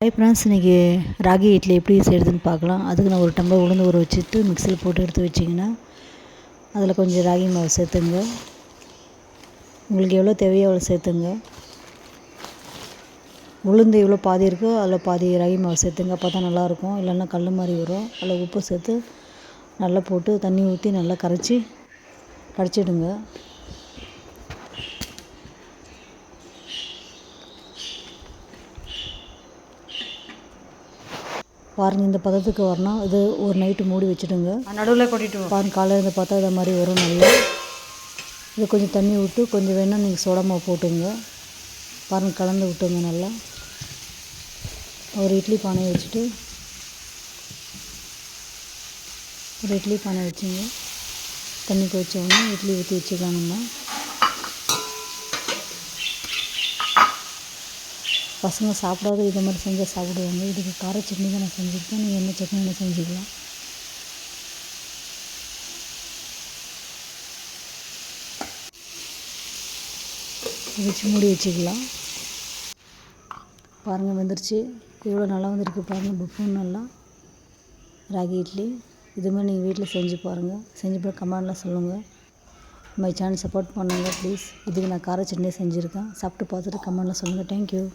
Hi friends, இன்றைக்கி ராகி இட்லி எப்படி செய்கிறதுன்னு பார்க்கலாம். அதுக்கு நான் ஒரு டம்ளர் உளுந்து ஊற வச்சுட்டு மிக்சியில் போட்டு எடுத்து வச்சிங்கன்னா அதில் கொஞ்சம் ராகி மாவு சேர்த்துங்க. உங்களுக்கு எவ்வளோ தேவையோ அவ்வளோ சேர்த்துங்க. உளுந்து எவ்வளோ பாதி இருக்கோ அதில் பாதி ராகி மாவு சேர்த்துங்க. அப்போ தான் நல்லாயிருக்கும். இல்லைன்னா கல் மாதிரி வரும். அதில் உப்பு சேர்த்து நல்லா போட்டு தண்ணி ஊற்றி நல்லா கரைச்சிடுங்க. பாருங்கள், இந்த பதத்துக்கு வரணும். இது ஒரு நைட்டு மூடி வச்சுடுங்க. நடுவில் கொட்டிட்டு பாருங்கள், காலையில் இருந்து பார்த்தா இதை மாதிரி வரும். நல்லா இது கொஞ்சம் தண்ணி விட்டு கொஞ்சம் வேணால் நீங்கள் சோடா மாவு போட்டுங்க. பாருங்கள், கலந்து விட்டுங்க. நல்லா ஒரு இட்லி பானை வச்சுட்டு வச்சுங்க. தண்ணி கொதிச்சோடனே இட்லி ஊற்றி வச்சுக்கலாம். நம்ம பசங்க சாப்பிடாத இது மாதிரி செஞ்சால் சாப்பிடுவாங்க. இதுக்கு கார சட்னி தான் நான் செஞ்சுருக்கேன். நீங்கள் என்ன சட்னி வேணால் செஞ்சுக்கலாம். வச்சு மூடி வச்சுக்கலாம். பாருங்கள், வெந்துருச்சு. எவ்வளோ நல்லா வந்துருக்கு பாருங்கள். புஃபுன்னு நல்லா ராகி இட்லி. இது மாதிரி நீங்கள் வீட்டில் செஞ்சு பாருங்கள். செஞ்சு போய் கமெண்டில் சொல்லுங்கள். மை சேனல் சப்போர்ட் பண்ணுங்கள் ப்ளீஸ். இதுக்கு நான் கார சட்னி செஞ்சுருக்கேன். சாப்பிட்டு பார்த்துட்டு கமெண்டில் சொல்லுங்கள். தேங்க்யூ.